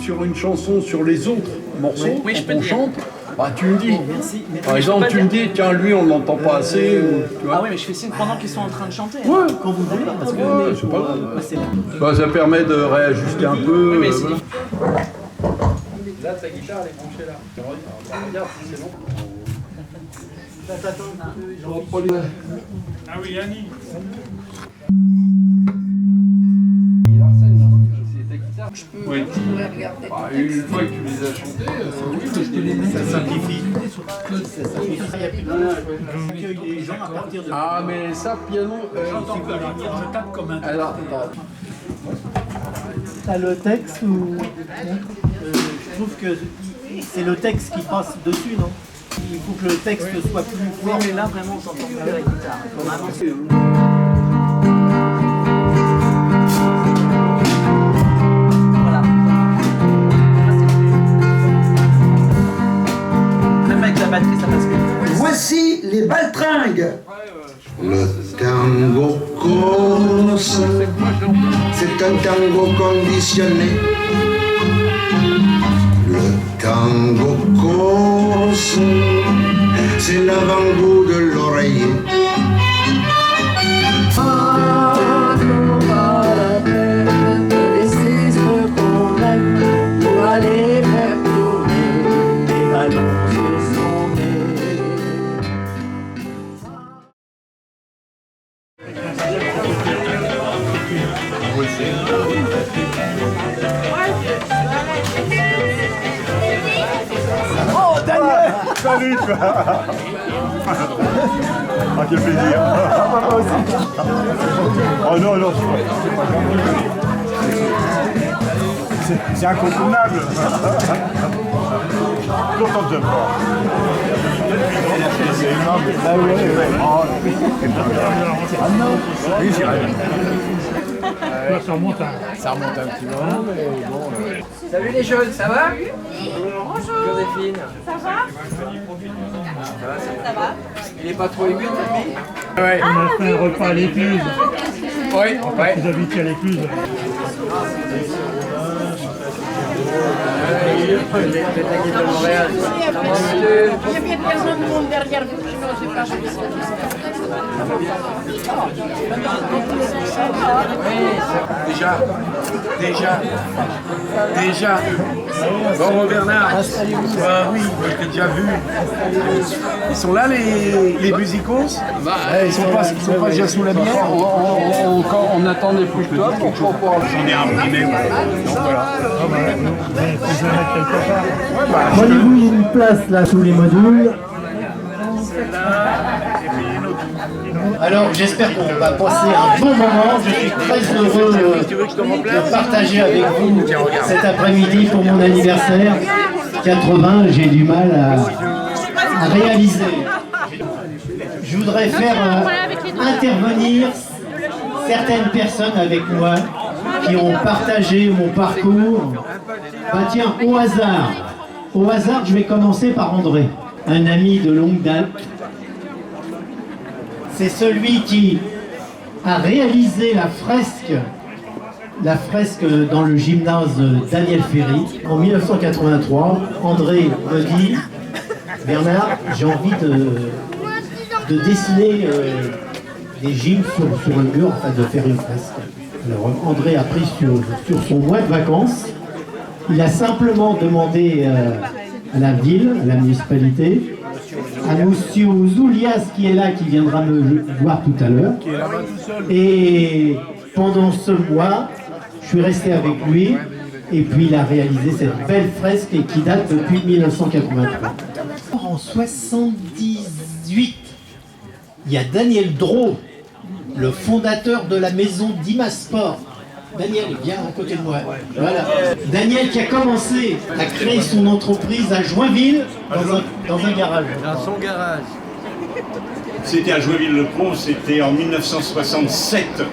sur une chanson, sur les autres morceaux qu'on chante, bah, tu me dis. Merci. Par exemple, tu me dis, tiens, lui, on ne l'entend pas assez. Tu vois. Ah oui, mais je fais signe pendant qu'ils sont en train de chanter. Ouais. Quand vous voulez, parce que c'est pas grave. c'est là. Bah, ça permet de réajuster un peu. mais voilà. Là, ta guitare, elle est branchée là. Regarde, c'est bon. Ah oui, Yannick. Oui. Bah, une fois que tu les as chantés, Ça simplifie. Accueille les gens à partir de. Ah, mais ça, piano. J'entends pas les dire, je tape comme un. Alors, T'as le texte ou. Je trouve que c'est le texte qui passe dessus, non? Il faut que le texte soit plus fort. Oui, mais là vraiment on s'entend mieux avec la guitare. Vraiment. Voilà. Même avec la batterie, ça passe mieux. Voici les baltringues. Le tango corse, c'est un tango conditionné. Le tango corse, c'est l'avant-goût de l'oreiller. Oh Daniel! Salut toi. Ah quel plaisir. Moi aussi. Oh non, non, c'est incontournable. Content de voir. C'est énorme. Ah oui, oui. Oui, j'y rêve. Ça remonte à... Ça remonte un petit moment, mais bon. Salut les jeunes, ça va? Bonjour Joséphine. Ça va? Ça va? Il est pas trop aigu, papy? Ouais. On a fait un repas à l'Écluse. Oui, ouais. Vous habitez à l'Écluse. Il y avait personne de monde derrière vous, sinon c'est pas Déjà. Bon Bernard. Ah oui, moi je t'ai déjà vu. Ils sont là les musicos? Ils sont pas déjà sous la bière? on attendait plus que toi pour pouvoir. J'en ai imprimé. Donc voilà. Prenez-vous une place là sous les modules. Alors j'espère qu'on va passer un bon moment. Je suis très heureux de partager avec vous cet après-midi pour mon anniversaire 80. J'ai du mal à réaliser. Je voudrais faire intervenir certaines personnes avec moi qui ont partagé mon parcours. Bah tiens, au hasard, je vais commencer par André, un ami de longue date. C'est celui qui a réalisé la fresque dans le gymnase Daniel Ferry en 1983. André me dit, Bernard, j'ai envie de dessiner des gym sur un mur, enfin de faire une fresque. Alors André a pris sur son mois de vacances. Il a simplement demandé à la ville, à la municipalité, à monsieur Zoulias qui est là, qui viendra me voir tout à l'heure. Et pendant ce mois, je suis resté avec lui et puis il a réalisé cette belle fresque qui date depuis 1983. En 78, il y a Daniel Drault, le fondateur de la maison d'Imasport. Daniel est bien à côté de moi. Voilà. Daniel qui a commencé à créer son entreprise à Joinville dans un garage. Dans son garage. C'était à Joinville-le-Pont, c'était en 1967.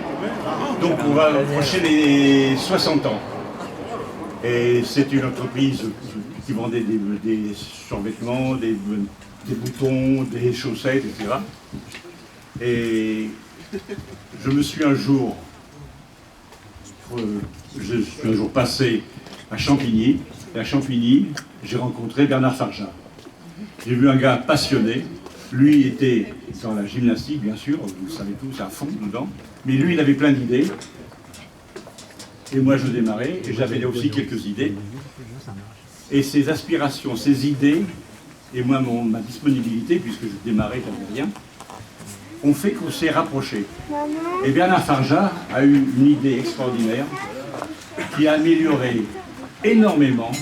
Donc on va approcher les 60 ans. Et c'est une entreprise qui vendait des survêtements, des boutons, des chaussettes, etc. Et je me suis un jour passé à Champigny. Et à Champigny, j'ai rencontré Bernard Farjat. J'ai vu un gars passionné. Lui était dans la gymnastique, bien sûr, vous le savez tous, à fond dedans. Mais lui, il avait plein d'idées. Et moi, je démarrais, et j'avais aussi quelques idées. Et ses aspirations, ses idées, et moi, ma disponibilité, puisque je démarrais, j'avais rien, ont fait qu'on s'est rapprochés. Et Bernard Farjat a eu une idée extraordinaire qui a amélioré énormément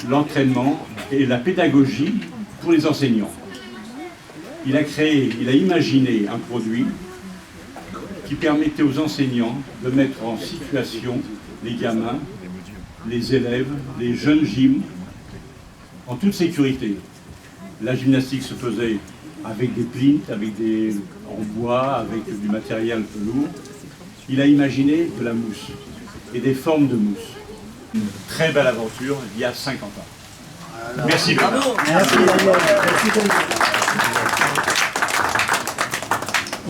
l'entraînement et la pédagogie pour les enseignants. Il a imaginé un produit qui permettait aux enseignants de mettre en situation les gamins, les élèves, les jeunes gyms, en toute sécurité. La gymnastique se faisait avec des plinths, en bois, avec du matériel peu lourd. Il a imaginé de la mousse et des formes de mousse. Une très belle aventure il y a 50 ans. Merci Bernard. Merci Daniel.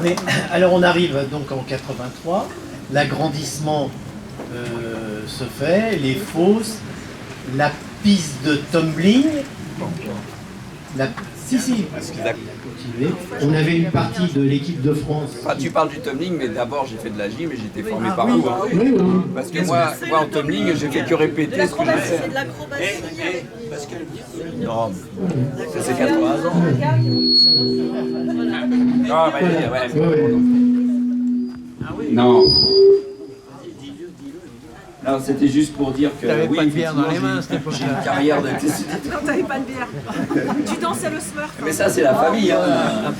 Mais, alors on arrive donc en 83, l'agrandissement se fait, les fosses, la piste de tumbling, on avait une partie de l'équipe de France. Enfin, tu parles du tumbling, mais d'abord j'ai fait de la gym et j'ai été formé par vous. Hein. Parce que moi en tumbling, j'ai fait que répéter ce que j'ai fait. C'est de l'acrobatie. Non, ça c'est 80 ans. Non. Non, c'était juste pour dire que oui, pas de bière dans les mains, j'ai une carrière de... Non, t'avais pas de bière. Tu dansais le smurf. Mais ça, c'est la famille. Hein.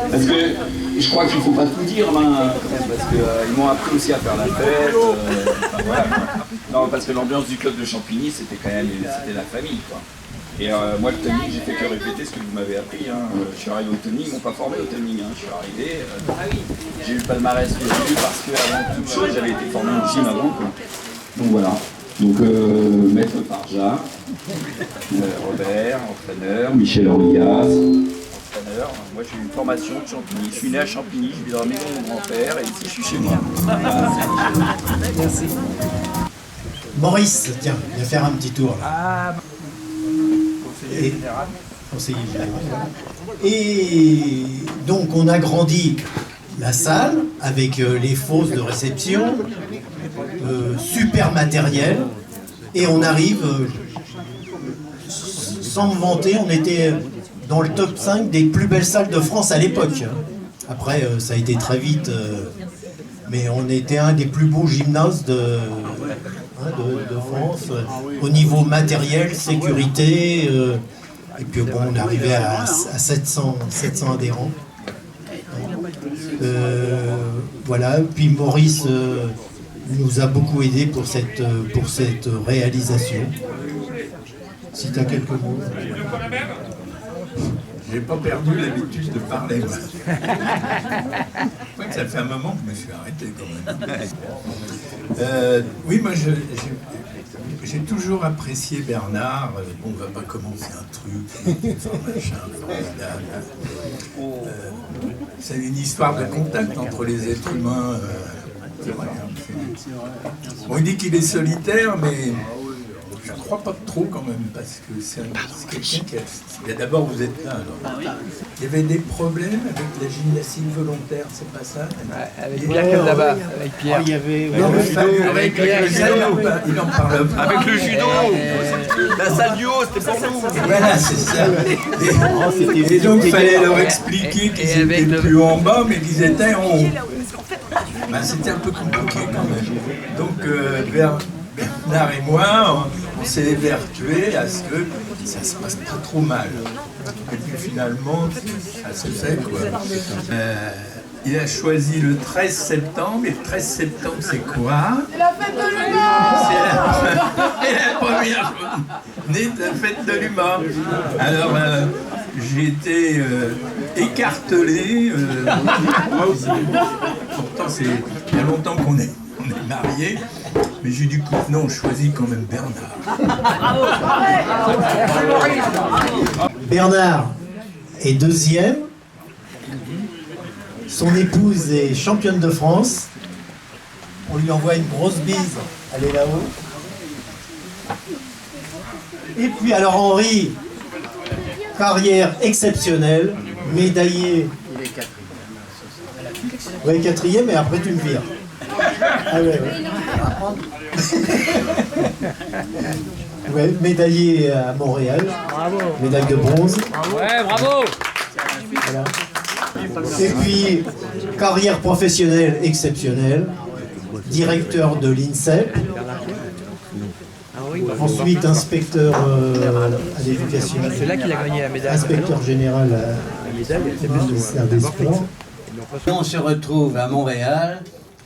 Parce que je crois qu'il ne faut pas tout dire, hein, parce qu'ils m'ont appris aussi à faire la fête. Voilà. Non, parce que l'ambiance du club de Champigny, c'était quand même la famille, quoi. Et moi, le tumbling, j'ai fait que répéter ce que vous m'avez appris. Hein. Je suis arrivé au tumbling, ils m'ont pas formé au tumbling. Hein. Je suis arrivé, j'ai eu le palmarès que j'ai eu parce que, avant toute chose, j'avais été formé au gym avant. Quoi. Donc voilà. Donc, Maître Farjat, Robert, entraîneur, Michel Orlias, entraîneur. Moi, j'ai eu une formation de Champigny. Je suis né à Champigny, je vis dans la maison de mon grand-père et ici, je suis chez moi. Voilà. Merci. Maurice, tiens, viens faire un petit tour là. Conseiller général. Et donc on agrandit la salle avec les fosses de réception, super matériel, et on arrive, sans me vanter, on était dans le top 5 des plus belles salles de France à l'époque. Après ça a été très vite, mais on était un des plus beaux gymnases de France, au niveau matériel, sécurité, et puis bon, on est arrivé à 700 adhérents. Voilà, puis Maurice nous a beaucoup aidé pour cette réalisation. Si tu as quelques mots. J'ai pas perdu l'habitude de parler, moi. Ça fait un moment que je me suis arrêté quand même. Oui, moi j'ai toujours apprécié Bernard. Bon, on va pas commencer un truc, un machin formidable. C'est une histoire de contact entre les êtres humains. C'est vrai, on dit qu'il est solitaire, mais je ne crois pas trop quand même, parce que c'est quelqu'un qui a... D'abord, vous êtes là, alors. Il y avait des problèmes avec la gymnastique volontaire, c'est pas ça? Avec Pierre là-bas, avec Pierre. Il y avait... Avec Pierre, il en parle pas. Avec le judo, la salle du haut, c'était pour nous. Voilà, c'est ça. Et donc, il fallait leur expliquer qu'ils étaient plus en bas, mais qu'ils étaient en haut. Ben, c'était un peu compliqué quand même. Donc, Bernard et moi, on s'est évertués à ce que ça se passe pas trop mal. Et puis finalement, ça se fait quoi. Il a choisi le 13 septembre, et le 13 septembre c'est quoi? C'est la fête de l'humain. C'est la première journée de la fête de l'humain. Alors, j'ai été écartelé. Pourtant, il y a longtemps qu'on est mariés. Mais j'ai dit, non, on choisit quand même Bernard. Bernard est deuxième. Son épouse est championne de France. On lui envoie une grosse bise. Elle est là-haut. Et puis alors Henri, carrière exceptionnelle, médaillé. Il est quatrième. Oui, quatrième, mais après tu me vires. Ah ouais, ouais. Ouais, médaillé à Montréal. Bravo. Médaille de bronze. Ouais, bravo. Voilà. Et puis, carrière professionnelle exceptionnelle, directeur de l'INSEP. Ensuite, inspecteur à l'éducation. C'est là qu'il a gagné la médaille. Inspecteur général à ministère des Sports. On se retrouve à Montréal,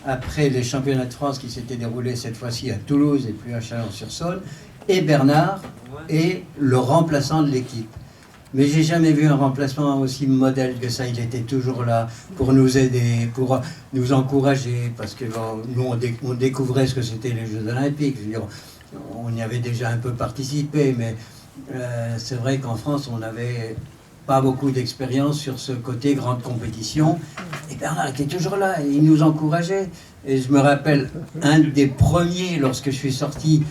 après les championnats de France qui s'étaient déroulés cette fois-ci à Toulouse et puis à Chalon-sur-Saône, et Bernard est le remplaçant de l'équipe. Mais j'ai jamais vu un remplacement aussi modèle que ça. Il était toujours là pour nous aider, pour nous encourager, parce que bon, nous on découvrait ce que c'était les Jeux Olympiques. Je veux dire, on y avait déjà un peu participé, mais c'est vrai qu'en France on n'avait pas beaucoup d'expérience sur ce côté grande compétition. Et Bernard était toujours là, et il nous encourageait. Et je me rappelle, un des premiers, lorsque je suis sorti,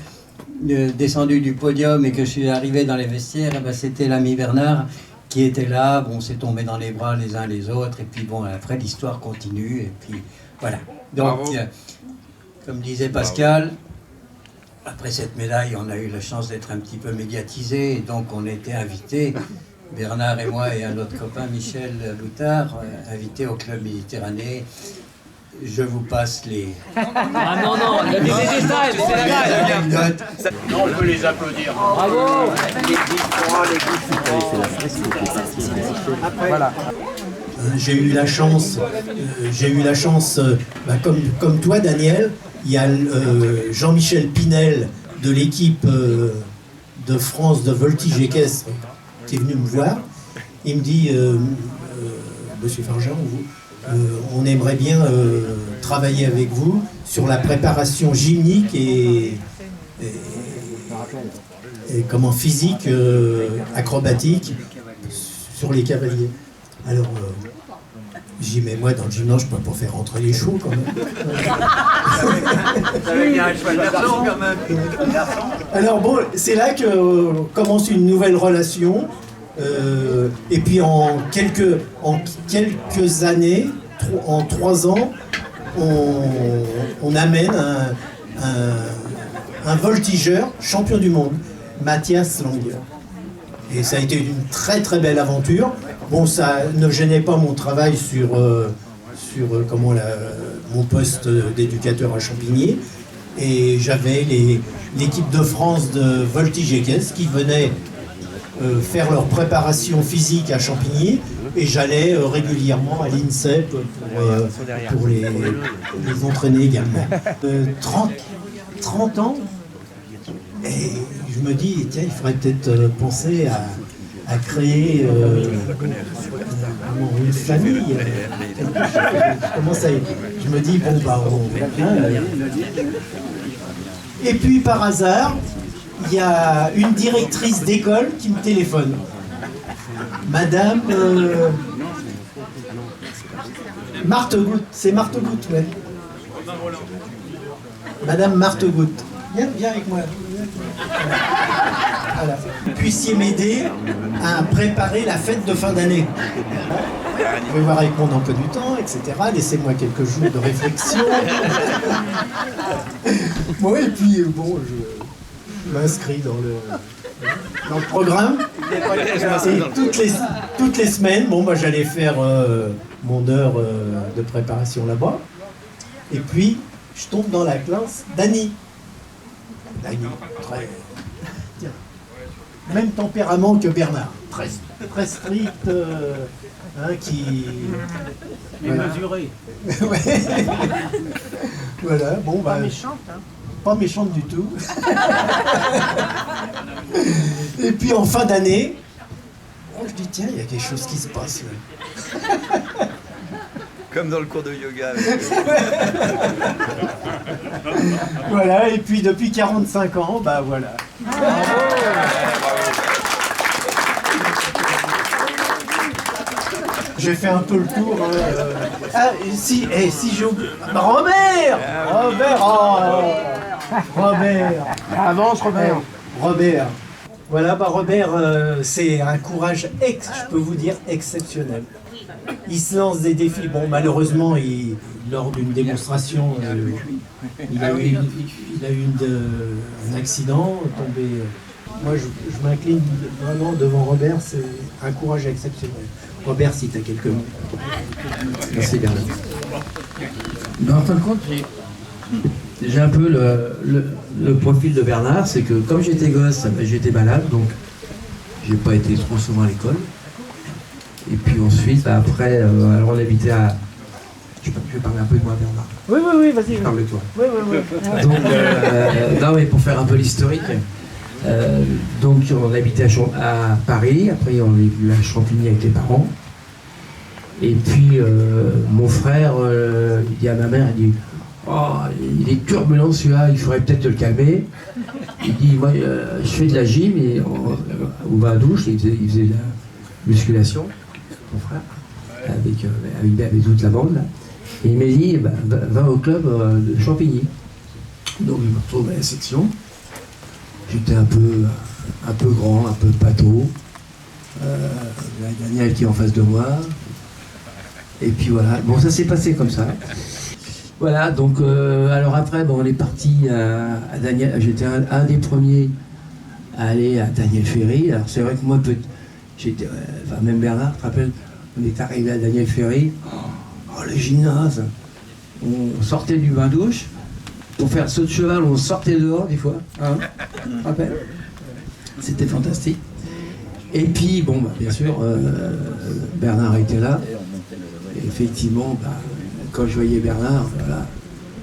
descendu du podium et que je suis arrivé dans les vestiaires, et ben c'était l'ami Bernard qui était là. Bon, on s'est tombé dans les bras les uns les autres, et puis bon, après l'histoire continue, et puis voilà. Donc, comme disait Pascal, après cette médaille, on a eu la chance d'être un petit peu médiatisé, et donc on était invités, Bernard et moi et un autre copain, Michel Loutard, invités au Club Méditerranée. Je vous passe les... Ah non, non, il y a des détails, c'est la Non, on peut les applaudir. Bravo. Voilà. J'ai eu la chance, comme toi Daniel, il y a Jean-Michel Pinel de l'équipe de France de voltige équestre qui est venu me voir. Il me dit, Monsieur Fargeon, on aimerait bien travailler avec vous sur la préparation gymnique et comment physique, acrobatique sur les cavaliers. Alors, j'y mets moi dans le gymnase, je peux pas faire rentrer les chevaux quand même. Alors bon, c'est là que commence une nouvelle relation. Et puis en quelques années, en 3 ans, on amène un voltigeur champion du monde, Mathias Langer. Et ça a été une très très belle aventure. Bon, ça ne gênait pas mon travail sur mon poste d'éducateur à Champigny. Et j'avais l'équipe de France de voltige équestre qui venait faire leur préparation physique à Champigny, et j'allais régulièrement à l'INSEP pour les entraîner également. 30 ans, et je me dis, tiens, il faudrait peut-être penser à créer une famille. Je me dis, bon, bah, et puis par hasard, il y a une directrice d'école qui me téléphone. Madame Marthe-Goutte, c'est Marthe-Goutte, ouais. Madame Marthe-Goutte. Viens avec moi. Voilà. Vous puissiez m'aider à préparer la fête de fin d'année. Je vais voir avec mon emploi du temps, etc. Laissez-moi quelques jours de réflexion. Bon, et puis, bon, je m'inscris dans le programme. Et toutes les semaines, bon, moi, j'allais faire mon heure de préparation là-bas. Et puis, je tombe dans la classe d'Annie. Dany, très... Même tempérament que Bernard, très strict, qui... Mesuré. Ouais. Voilà, bon, bah... Pas méchante, hein. Pas méchante du tout. Et puis en fin d'année, je dis, tiens, il y a quelque chose qui se passe là. Comme dans le cours de yoga. Voilà, et puis depuis 45 ans, bah voilà. J'ai fait un peu le tour. Si j'ai oublié. Robert, oh. Robert. Avance, Robert. Robert. Voilà, Robert, c'est un courage, je peux vous dire, exceptionnel. Il se lance des défis. Bon, malheureusement, lors d'une démonstration, il a eu un accident, tombé. Moi, je m'incline vraiment devant Robert, c'est un courage exceptionnel. Robert, si tu as quelques mots. Merci Bernard. Ben, en fin de compte, j'ai un peu le profil de Bernard, c'est que comme j'étais gosse, j'étais malade, donc j'ai pas été trop souvent à l'école. Et puis ensuite, après, alors on habitait à... Je vais parler un peu de moi, Bernard. Oui, vas-y. Je parle de toi. Oui. Donc, non, mais pour faire un peu l'historique, donc on habitait à Paris, après on est venu à Champigny avec les parents. Et puis mon frère, il dit à ma mère, il dit « Oh, il est turbulent celui-là, il faudrait peut-être te le calmer. » Il dit « Moi, je fais de la gym et on va à la douche. » Il faisait de la musculation, mon frère, avec toute la bande. Là. Et il m'a dit bah, « Va au club de Champigny. » Donc je me retrouve à la section. J'étais un peu grand, un peu pâteau. La Daniel qui est en face de moi. Et puis voilà, bon ça s'est passé comme ça. Voilà, donc alors après, bon, on est parti à Daniel, j'étais un des premiers à aller à Daniel Ferry. Alors c'est vrai que moi, j'étais, enfin même Bernard, tu te rappelles, on est arrivé à Daniel Ferry, oh le gymnase, on sortait du bain-douche, pour faire saut de cheval, on sortait dehors des fois, hein, tu te rappelles? C'était fantastique. Et puis, bon, bah, bien sûr, Bernard était là. Et effectivement, bah, quand je voyais Bernard, voilà,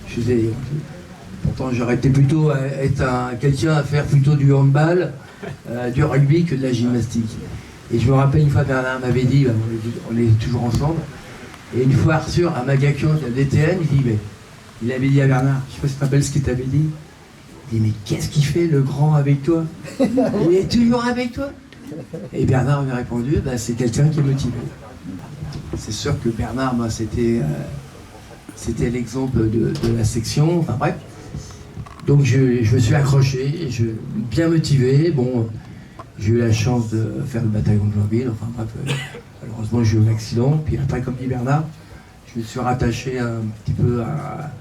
je disais, pourtant j'aurais été plutôt quelqu'un à faire plutôt du handball, du rugby que de la gymnastique. Et je me rappelle une fois, Bernard m'avait dit, bah, on est toujours ensemble, et une fois Arthur à Magakion, à DTN, il avait dit à Bernard, je sais pas si tu te rappelles ce qu'il t'avait dit, il dit, mais qu'est-ce qu'il fait le grand avec toi? Il est toujours avec toi? Et Bernard m'a répondu, bah, c'est quelqu'un qui est motivé. C'est sûr que Bernard, moi, c'était l'exemple de la section, enfin bref. Donc je me suis accroché, bien motivé. Bon, j'ai eu la chance de faire le bataillon de Joinville, enfin bref, malheureusement j'ai eu un accident. Puis après, comme dit Bernard, je me suis rattaché un petit peu à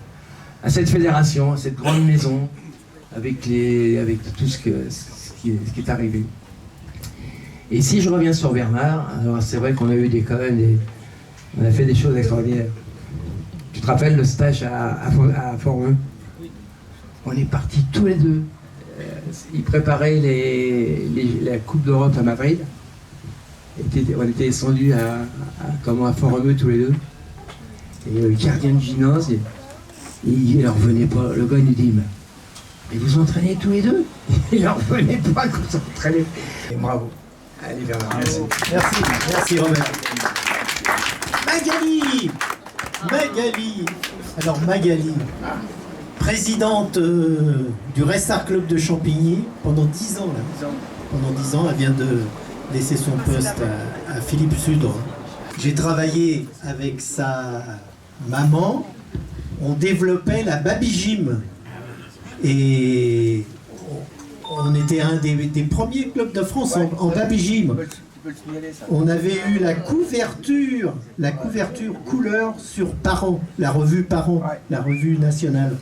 cette fédération, à cette grande maison, avec tout ce qui est arrivé. Et si je reviens sur Bernard, alors c'est vrai qu'on a eu on a fait des choses extraordinaires. Tu te rappelles le stage à Fort-Reux? On est partis tous les deux. Ils préparaient la Coupe d'Europe à Madrid. On était descendus à Fort-Reux tous les deux. Et le gardien de gymnase, il leur revenait pas. Le gars il nous dit, mais vous entraînez tous les deux? Il leur revenait pas qu'on s'entraînait. Et bravo. Allez Bernard, merci. Merci Robert. Magali. Alors Magali, présidente du Restart Club de Champigny pendant 10 ans. Là. Pendant 10 ans, elle vient de laisser son poste à Philippe Sudre. J'ai travaillé avec sa maman, on développait la Baby Gym. Et on était un des premiers clubs de France en Baby Gym. On avait eu la couverture couleur sur Parents, la revue Parents, la revue nationale.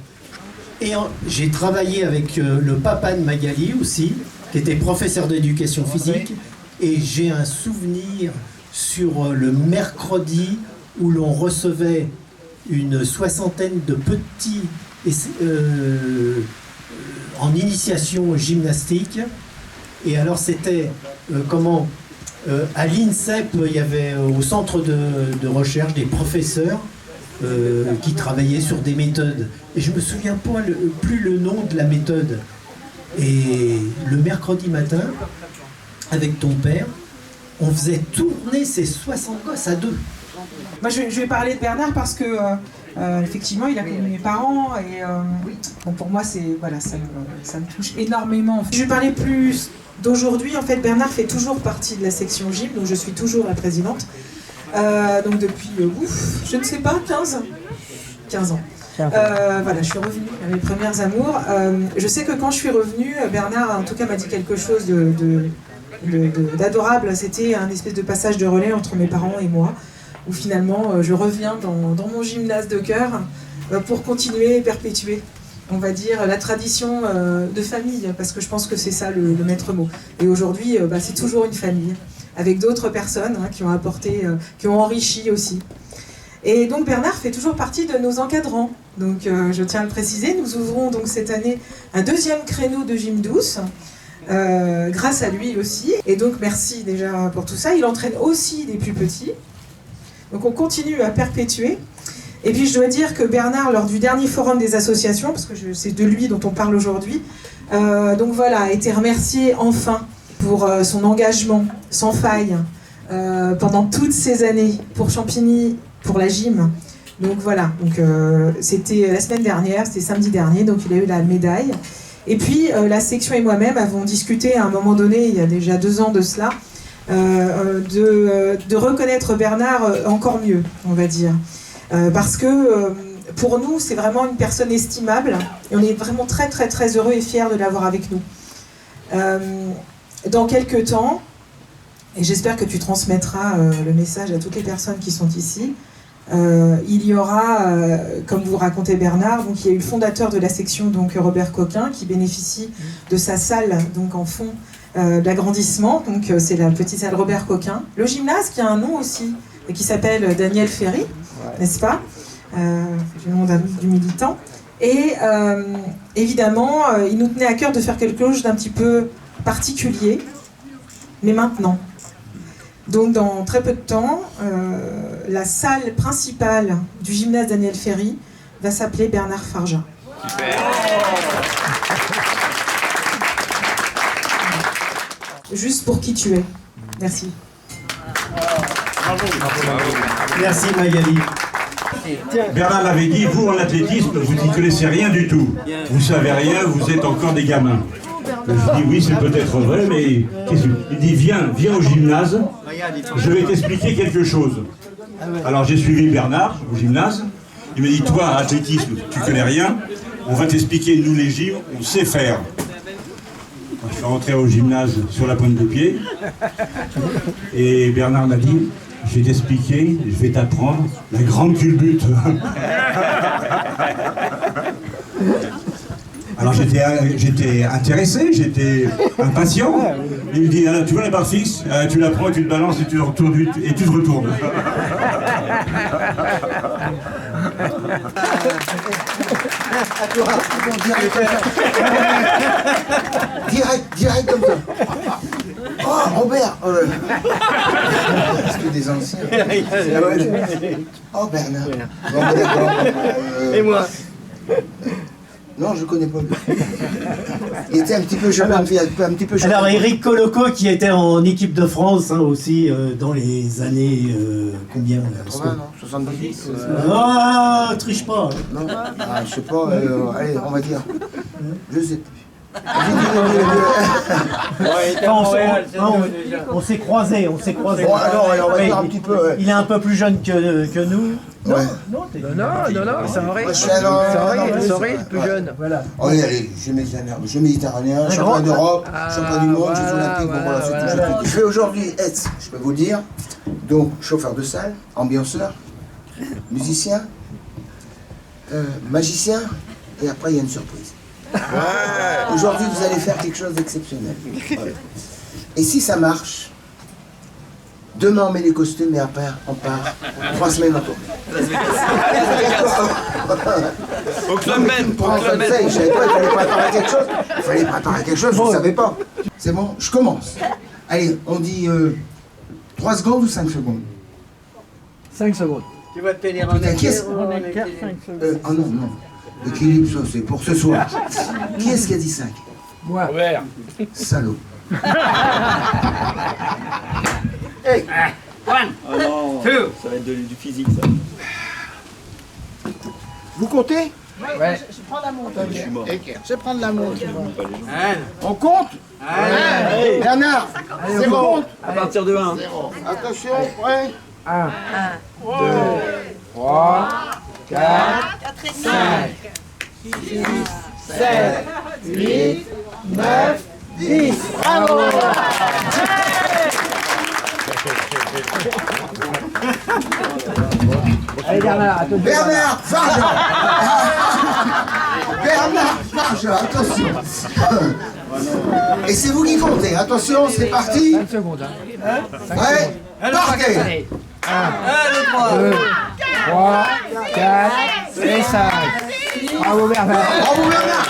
Et j'ai travaillé avec le papa de Magali aussi, qui était professeur d'éducation physique. Et j'ai un souvenir sur le mercredi où l'on recevait une soixantaine de petits en initiation gymnastique. Et alors c'était à l'INSEP, il y avait au centre de recherche des professeurs qui travaillaient sur des méthodes. Et je me souviens plus le nom de la méthode. Et le mercredi matin, avec ton père, on faisait tourner ces 60 gosses à deux. Moi, je vais parler de Bernard parce que effectivement, il a connu mes parents et bon, pour moi, ça me touche énormément. Je vais parler plus d'aujourd'hui. En fait, Bernard fait toujours partie de la section gym, donc je suis toujours la présidente. Donc depuis, je ne sais pas, 15 ans. Voilà, je suis revenue à mes premières amours. Je sais que quand je suis revenue, Bernard, en tout cas, m'a dit quelque chose d'adorable. C'était un espèce de passage de relais entre mes parents et moi, où finalement, je reviens dans mon gymnase de cœur pour continuer et perpétuer, on va dire, la tradition de famille, parce que je pense que c'est ça le maître mot. Et aujourd'hui, c'est toujours une famille, avec d'autres personnes qui ont apporté, qui ont enrichi aussi. Et donc Bernard fait toujours partie de nos encadrants. Donc je tiens à le préciser, nous ouvrons donc cette année un deuxième créneau de gym douce, grâce à lui aussi. Et donc merci déjà pour tout ça. Il entraîne aussi des plus petits. Donc on continue à perpétuer. Et puis je dois dire que Bernard, lors du dernier forum des associations, parce que c'est de lui dont on parle aujourd'hui, donc voilà, a été remercié enfin pour son engagement sans faille pendant toutes ces années pour Champigny, pour la gym. Donc voilà, donc, c'était la semaine dernière, c'était samedi dernier, donc il a eu la médaille. Et puis la section et moi-même avons discuté à un moment donné, il y a déjà 2 ans de cela, de reconnaître Bernard encore mieux, on va dire. Parce que pour nous, c'est vraiment une personne estimable et on est vraiment très très très heureux et fiers de l'avoir avec nous. Dans quelques temps, et j'espère que tu transmettras le message à toutes les personnes qui sont ici, il y aura, comme vous racontez Bernard, donc il y a eu le fondateur de la section, donc Robert Coquin, qui bénéficie de sa salle donc en fond d'agrandissement, donc c'est la petite salle Robert Coquin. Le gymnase qui a un nom aussi, et qui s'appelle Daniel Ferry, n'est-ce pas, du nom du militant. Et évidemment, il nous tenait à cœur de faire quelque chose d'un petit peu particulier, mais maintenant. Donc dans très peu de temps, la salle principale du gymnase Daniel Ferry va s'appeler Bernard Farja. Juste pour qui tu es. Merci. Merci Magali. Bernard l'avait dit, vous en athlétisme, vous n'y connaissez rien du tout. Vous savez rien, vous êtes encore des gamins. Je dis oui, c'est peut-être vrai, mais il dit viens au gymnase, je vais t'expliquer quelque chose. Alors j'ai suivi Bernard au gymnase, il me dit toi, athlétisme, tu connais rien, on va t'expliquer, nous les gyms, on sait faire. Je suis rentré au gymnase sur la pointe de pied, et Bernard m'a dit, je vais t'expliquer, je vais t'apprendre la grande culbute. Alors j'étais intéressé, j'étais impatient. Il me dit, tu vois la barre fixe, tu la prends, tu te balances et tu te retournes. Direct comme ça. Oh, Robert. Parce que des anciens. Oh, Bernard. Bon, d'accord. Et moi? Non, je connais pas. Il était un petit peu chaman. Alors Eric Coloco qui était en équipe de France aussi dans les années combien 80, non 70. Ah, triche pas. Non, je sais pas. Allez, on va dire. Je sais plus. On s'est croisés, Bon, alors, on va dire un petit peu. Il est un peu plus jeune que nous. Non, c'est Henri. C'est Henri, le plus jeune. Voilà. Allez, je suis méditerranéen, champion d'Europe, champion du monde, Jeux olympiques, bon voilà, c'est tout. Je vais aujourd'hui être, je peux vous dire, donc chauffeur de salle, ambianceur, musicien, magicien, et après il y a une surprise. Aujourd'hui, vous allez faire quelque chose d'exceptionnel. Voilà. Et si ça marche, demain on met les costumes et après on part 3 semaines en tournée. Au Club Med. Je savais pas, il fallait préparer quelque chose, je ne savais pas. C'est bon, je commence. Allez, on dit 3 secondes ou 5 secondes? 5 secondes. Tu vas te pénir en équerre. 5 secondes. Ah non. L'équilibre, ça c'est pour ce soir. Qui est-ce qui a dit 5? Moi. Salaud. Hey. One, two. Ça va être du physique, ça. Vous comptez? Ouais. Je prends la montre. Je vais prendre la montre. On compte? Bernard, c'est bon. À partir de 1. Attention, prêt? 1, 2, 3, 4, 5, 6, 7, 8, 9, 10. Bravo! Allez Bernard, à toi. Bernard Farja. Bernard Farja, attention. Et c'est vous qui comptez, attention, c'est parti. 5 secondes. Ouais, partez. Allez. 1, 2, 3, 4 et 5. Bravo Bernard. Bravo Bernard.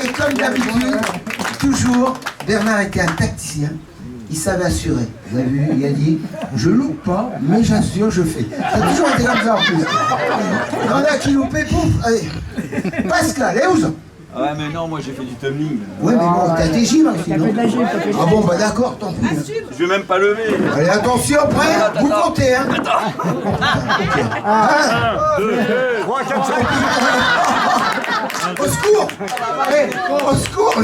Et comme d'habitude, toujours, Bernard était un tacticien. Il savait assurer. Vous avez vu, il a dit, je loupe pas, mais j'assure, je fais. Ça a toujours été comme ça en plus. Il y en a qui loupaient, pouf. Allez. Pascal, et où? Ouais, mais non, moi j'ai fait du tumbling. Ouais, mais bon, t'as des gyms aussi, non? Ah bon, bah d'accord, tant pis. Je vais même pas lever. Allez, attention, prêt? Vous comptez, hein? 1, 2, 3, 4, 5. Au secours! Au secours!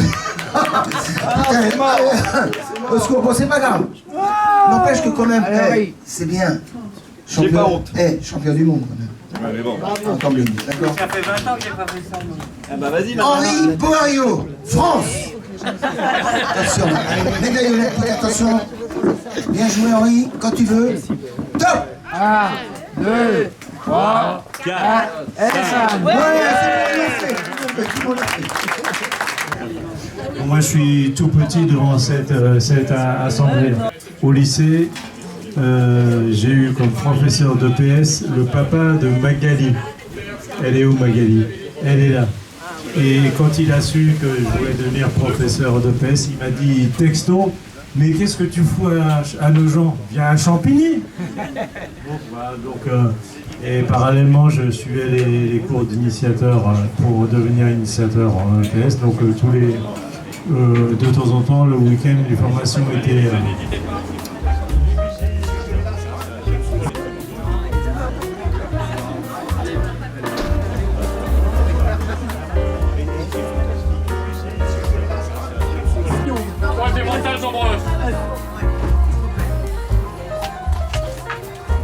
Au secours, bon, c'est pas grave. N'empêche que quand même, c'est bien. J'ai pas honte. Champion du monde quand même. Ouais, mais bon. D'accord. Ça fait 20 ans que j'ai pas fait ça, moi. Ah bah vas-y, Henri Poiriot, France. Attention, médaille olympique, attention. Bien joué Henri, quand tu veux. Top. 1, 2, 3, 4 et 5. Ouais, c'est bon, tout le monde l'a fait. Moi, je suis tout petit devant cette assemblée. Au lycée, j'ai eu comme professeur d'EPS le papa de Magali. Elle est où Magali? Elle est là. Et quand il a su que je voulais devenir professeur d'EPS, il m'a dit texto, mais qu'est-ce que tu fous à nos gens? Viens à Champigny. Voilà, et parallèlement, je suivais les cours d'initiateur pour devenir initiateur en EPS. Donc tous les de temps en temps, le week-end, les formations étaient...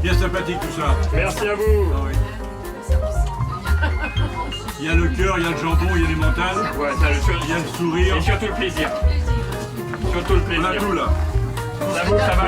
Bien sympathique tout ça. Merci à vous. Il y a le cœur, il y a le jambon, il y a les mentales. Ouais, il y a le sourire. Et surtout le plaisir. Surtout le plaisir. On a tout là. J'avoue, ça va.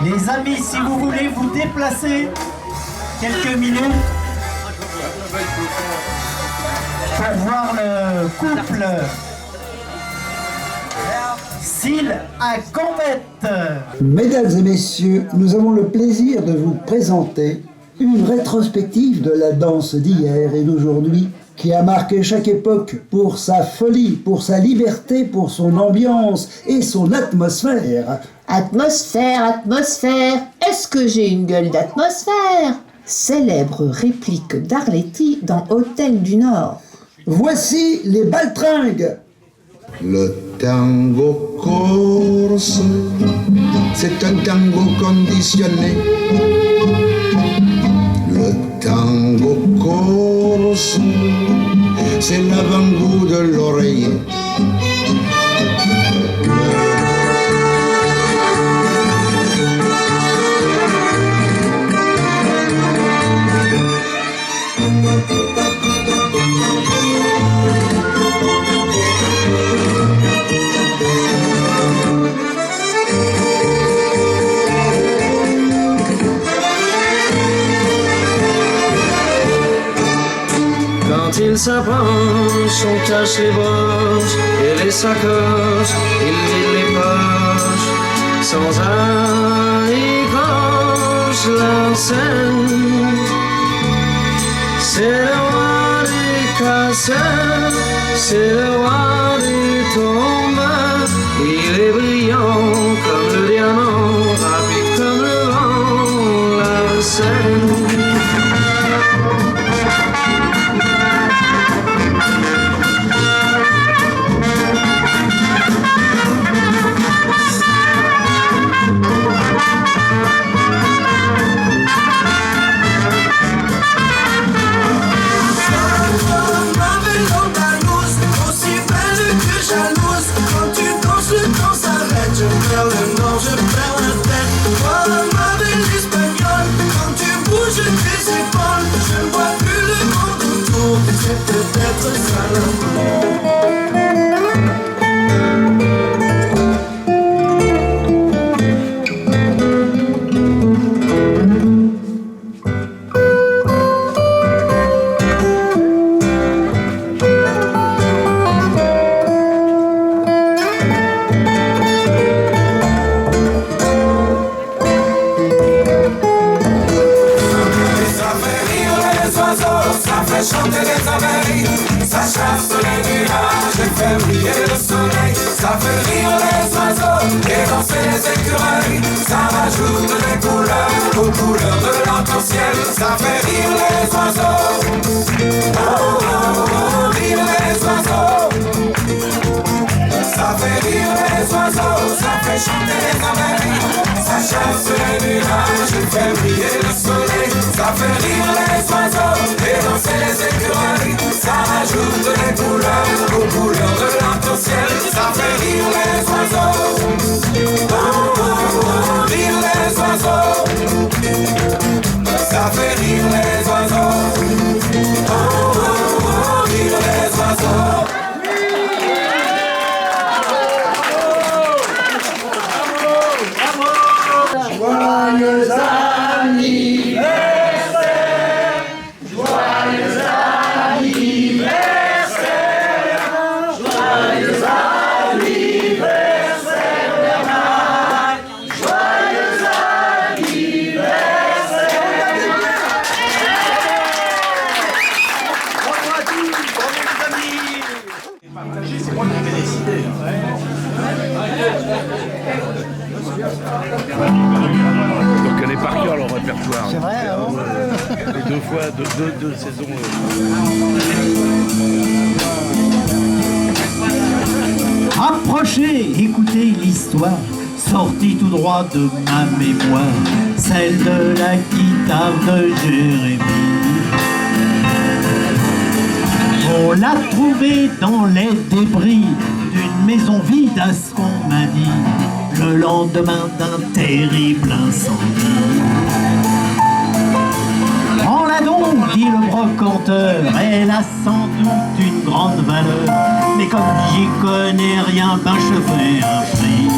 Les amis, si vous voulez vous déplacer quelques minutes pour voir le couple Syl à Combette. Mesdames et messieurs, nous avons le plaisir de vous présenter une rétrospective de la danse d'hier et d'aujourd'hui qui a marqué chaque époque pour sa folie, pour sa liberté, pour son ambiance et son atmosphère. Atmosphère, atmosphère, est-ce que j'ai une gueule d'atmosphère? Célèbre réplique d'Arletty dans Hôtel du Nord. Voici les baltringues. Le tango corse, c'est un tango conditionné. Le tango corse, c'est l'avant-goût de l'oreiller. il s'approche, on cache les broches et les sacoches, il vide les poches, sans anicroche la scène. C'est le roi des casseurs, c'est le roi des tombeurs, il est brillant comme le diamant, rapide comme le vent, la scène. Chanter les abeilles, ça chasse les nuages et fait briller le soleil. Ça fait rire les oiseaux et danser les écureuils. Ça rajoute des couleurs aux couleurs de l'arc-en-ciel. Ça fait rire les oiseaux, oh, oh, oh, rire les oiseaux. Ça fait rire les oiseaux, ça fait chanter les abeilles. Ça chasse les nuages et fait briller le soleil. Ça fait rire les oiseaux et danser les écureuils. Ça rajoute des couleurs aux couleurs de l'arc-en-ciel. Ça fait rire les oiseaux, oh, oh, oh, rire les oiseaux. Ça fait rire les oiseaux, oh, oh, oh, rire les oiseaux. Joyeux anniversaire, joyeux anniversaire, joyeux anniversaire Bernard, joyeux anniversaire. Bravo à tous, bravo les amis. Partager, c'est moi qui vais décider. Donc elle est par cœur leur répertoire. C'est vrai, hein. Et deux fois, deux saisons. Approchez, écoutez l'histoire, sortie tout droit de ma mémoire, celle de la guitare de Jérémie. On l'a trouvée dans les débris d'une maison vide, à ce qu'on m'a dit, le lendemain d'un terrible incendie. Prends-la donc, dit le brocanteur, elle a sans doute une grande valeur, mais comme j'y connais rien, ben je fais un prix.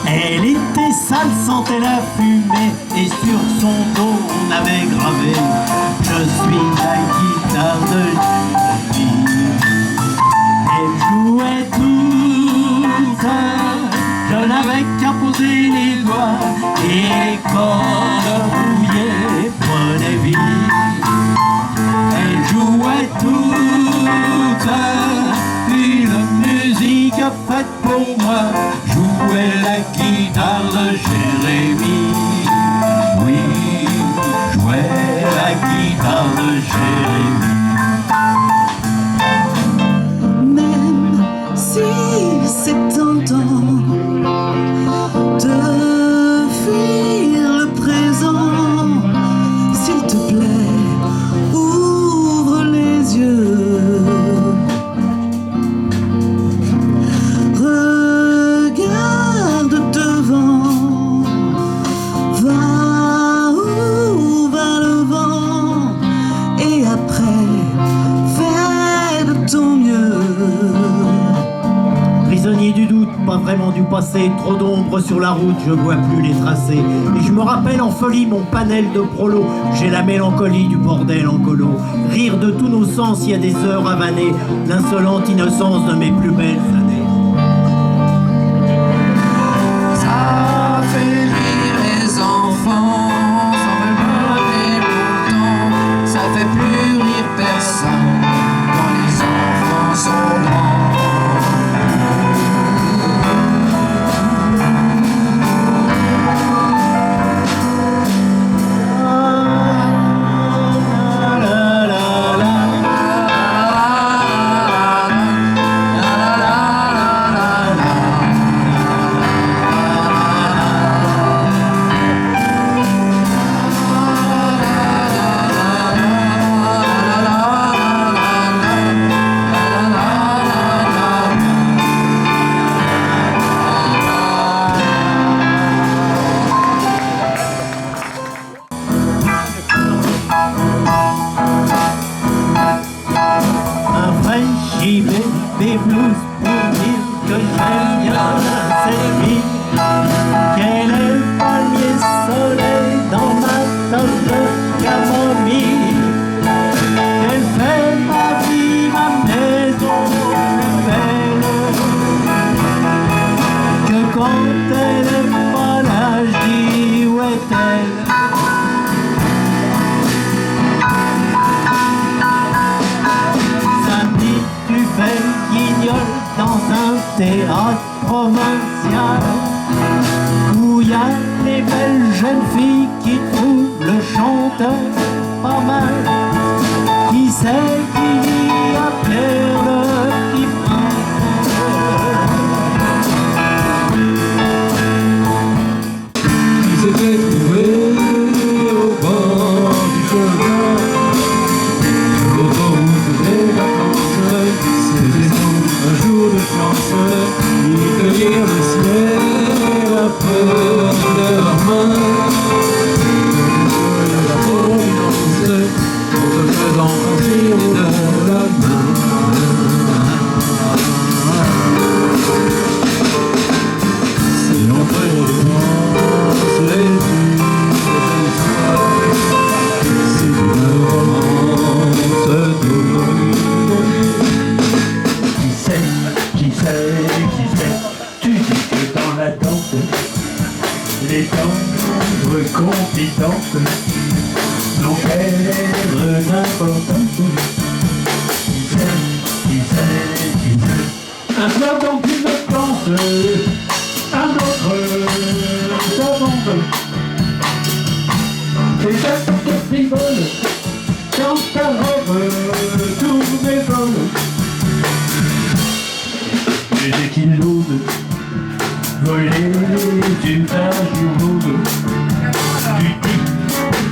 Elle était sale, sentait la fumée, et sur son dos on avait gravé « Je suis la guitare de Jérémie ». Elle jouait toute, je n'avais qu'à poser les doigts, et les cordes rouillées prenaient vie. Elle jouait toute, une musique faite pour moi, jouait la guitare de Jérémie. Oui, jouait la guitare de Jérémie. Même si c'est tentant de fuir le présent, s'il te plaît, ouvre les yeux. Regarde devant, tracé, trop d'ombre sur la route, je vois plus les tracés. Et je me rappelle en folie mon panel de prolo, j'ai la mélancolie du bordel en colo. Rire de tous nos sens, il y a des heures à vanner, l'insolente innocence de mes plus belles années. Ça fait rire les enfants, ça fait pleurer pourtant, ça fait plus rire personne quand les enfants sont grands. Des blues pour dire que j'aime bien cette vie. Quel est le palmier soleil dans ma tasse de camomille. Elle fait ma vie, ma maison plus belle. Que quand elle est pas là, je dis où est-elle. Samedi, tu fais dans un théâtre provincial où il y a les belles jeunes filles qui trouvent le chanteur pas mal. Qui c'est qui dit à Pierre le petit prince? Qui s'était trouvé au bord du chemin, l'autoroute des vacances, c'était un jour de chance, ils cueillirent le ciel un peu de leurs mains. La providence en se faisant un signe de la main. C'est l'entrée des danses, les c'est une romance de tu dis que dans la danse, les tendres confidences n'ont qu'être d'importance. Qui sait, un soir dans une danse, un autre s'avance. Et j'attends frivole, quand ta robe tourne et vole. Et dès qu'il l'ose, voler d'une page du monde, tu dis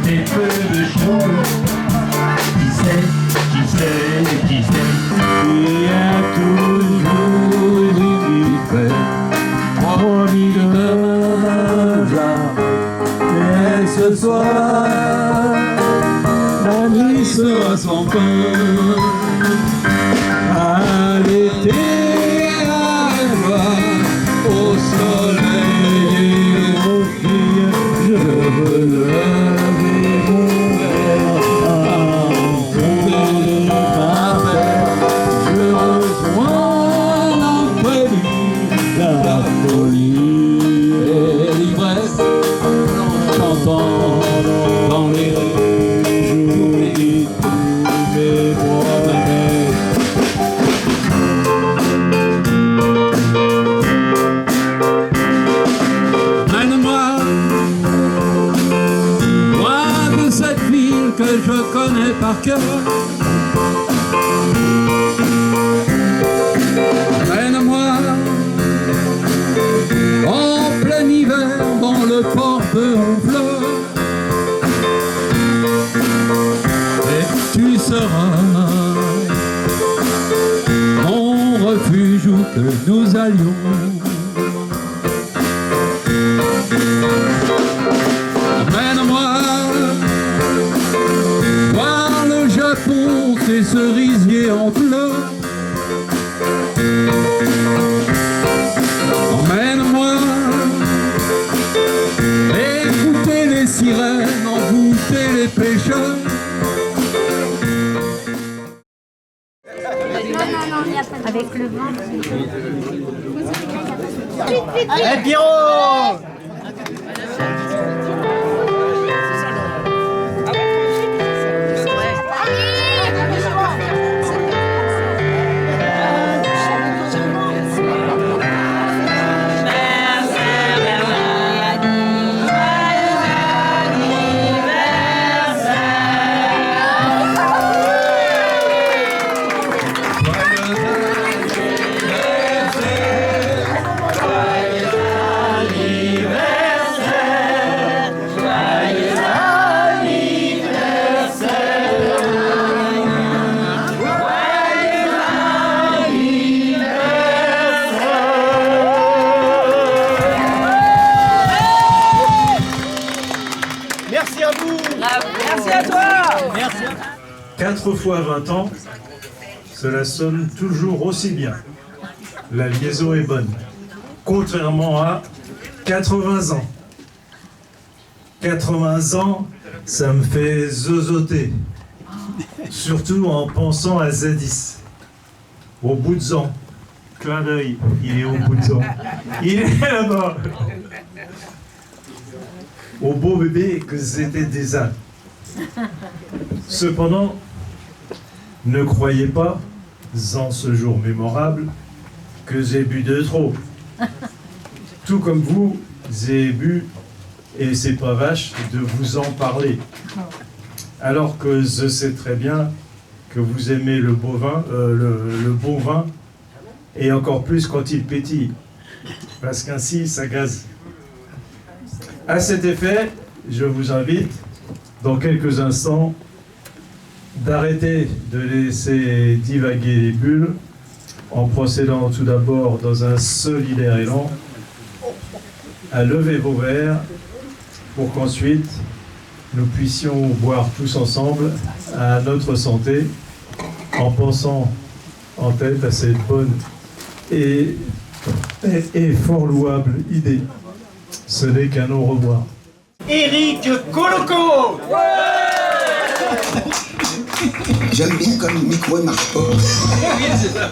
des feux de choses. Qui sait, il y a toujours une fête, promis de hasard. Et ce soir, la nuit sera sans fin, à l'été. Au soleil, aux filles, je veux lever mon verre à fonder parfait. Je rejoins l'imprévu, la folie et l'ivresse, chantant dans les rues, j'oublie tous mes problèmes. Que je connais par cœur, emmène-moi en plein hiver dans le port peu en fleurs, et tu seras mon refuge où que nous allions. Emmène-moi voir le Japon, ses cerisiers en fleurs. Emmène-moi pêcheurs. Avec le vent. Allez, Pierrot! Merci à vous. Merci à toi. Merci. 4 fois 20 ans, cela sonne toujours aussi bien. La liaison est bonne. Contrairement à 80 ans. 80 ans, ça me fait zozoter. Surtout en pensant à Zadis. Au bout de Zan. Clin d'œil, il est au bout de Zan. Il est là-bas. Au beau bébé que c'était déjà. Cependant, ne croyez pas, en ce jour mémorable, que j'ai bu de trop. Tout comme vous, j'ai bu, et c'est pas vache de vous en parler. Alors que je sais très bien que vous aimez le beau vin, le bon vin, et encore plus quand il pétille, parce qu'ainsi ça gaze. À cet effet, je vous invite, dans quelques instants, d'arrêter de laisser divaguer les bulles, en procédant tout d'abord dans un solidaire élan, à lever vos verres, pour qu'ensuite, nous puissions boire tous ensemble à notre santé, en pensant en tête à cette bonne et fort louable idée. Ce n'est qu'un au revoir. Éric Coloco. J'aime bien quand le micro ne marche pas. Oui, c'est ça.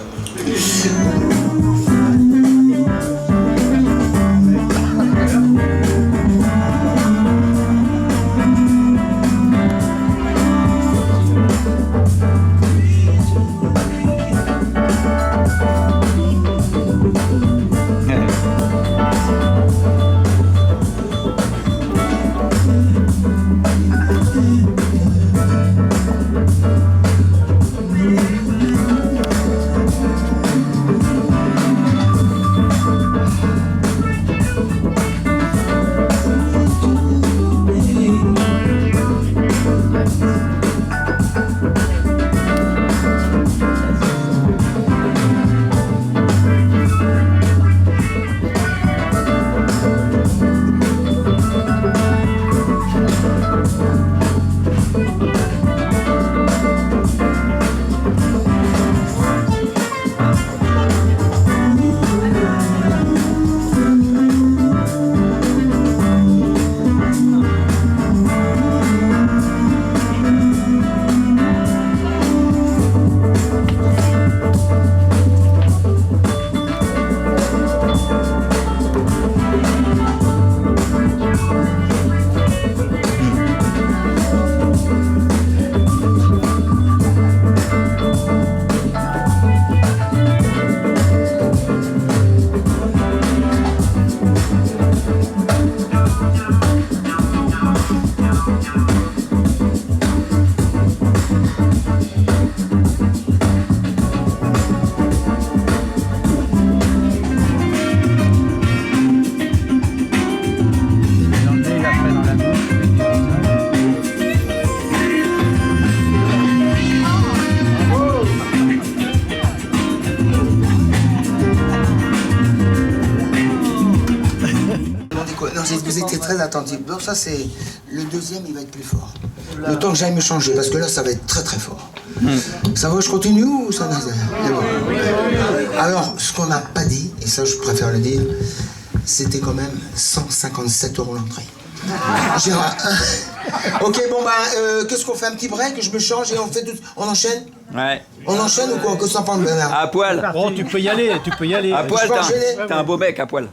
Vous étiez très attentif. Donc ça c'est le deuxième, il va être plus fort. Le temps que j'aille me changer, parce que là ça va être très très fort. Ça va, je continue ou ça n'a bon. Alors, ce qu'on n'a pas dit, et ça je préfère le dire, c'était quand même 157 € l'entrée. Gérard. Ok, bon bah, qu'est-ce qu'on fait? Un petit break, je me change et on fait tout... On enchaîne? Ouais. On enchaîne ou quoi? Que ça parle, Bernard? À poil. Oh, tu peux y aller, tu peux y aller. À poil, Je peux enchaîner? t'as un beau mec à poil.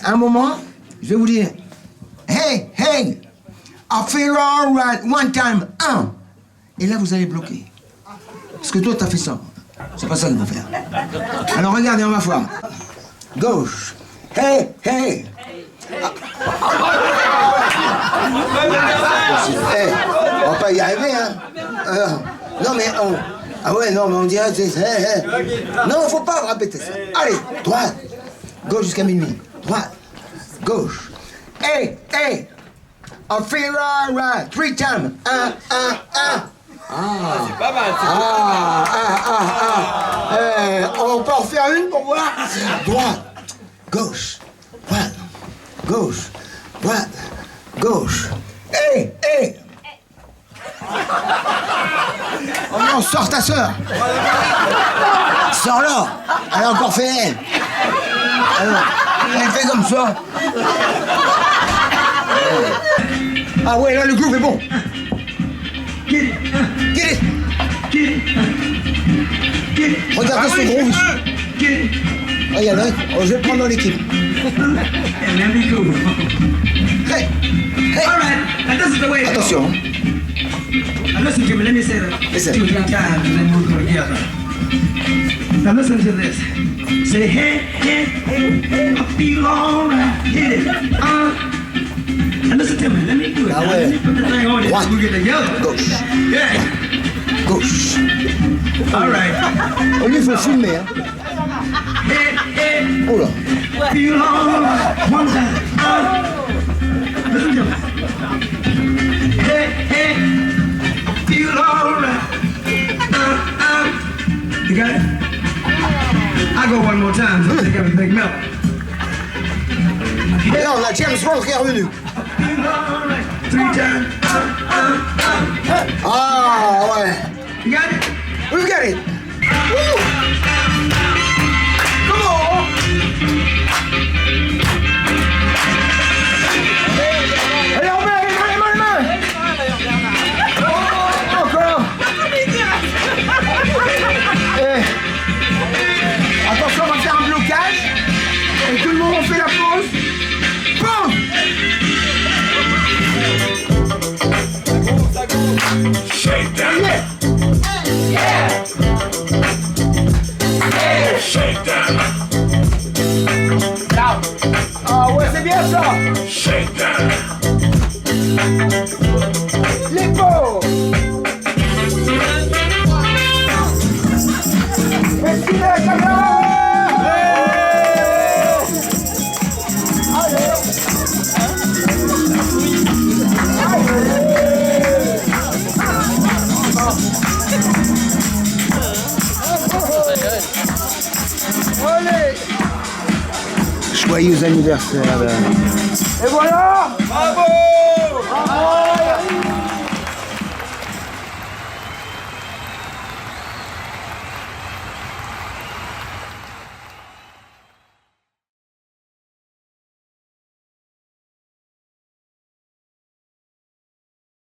Un moment, je vais vous dire, hey, hey, I feel all right, one time, un. Et là, vous allez bloquer. Parce que toi, t'as fait ça. C'est pas ça qu'il faut faire. Alors regardez, on va voir. Gauche. Hey, hey. Hey, on va pas y arriver, hein. Non, mais on... Ah ouais, non, mais on dirait... Hey, hey. Non, faut pas répéter ça. Allez, droite. Gauche jusqu'à minuit. Droite. Gauche. Hey, hey. I feel all right. 3 times. 1, 1, 1. Ah, c'est pas mal. On peut en faire une pour voir. Droite. Gauche. Droite. Gauche. Droite. Gauche. Hey, hey. Oh non, sors ta sœur. Sors-la. Elle a encore fait elle. Elle fait comme ça. Ah ouais, là le groove est bon. Get it. Get it. Regardez ce groove ici. Regarde, je vais le prendre dans l'équipe. Hey. Hey. Attention. Now listen to me, let me say that 2 or 3 times and then we'll go together. Now listen to this. Say, hey, hey, hey, I feel alright. Hit it. Now listen to me, let me do it. Now, let me put the thing on it and we'll get together. Gauche. Yeah. Gauche. Alright. On lui faut filmer, hein. Hey, hey. Oh là. Feel alright. One time. Listen to me. Hey, hey. Feel alright. You got it? I go one more time, so they got a big melt. Et là, on a James Bond qui est revenu. 3 times. Ah ouais. You got it? We got it. Woo. Come on. Allez, on met, les mains. Encore. Attention, on va faire un blocage. Ah ouais, c'est bien ça. Les beaux. Merci la caméra. Joyeux anniversaire. Et voilà. Bravo.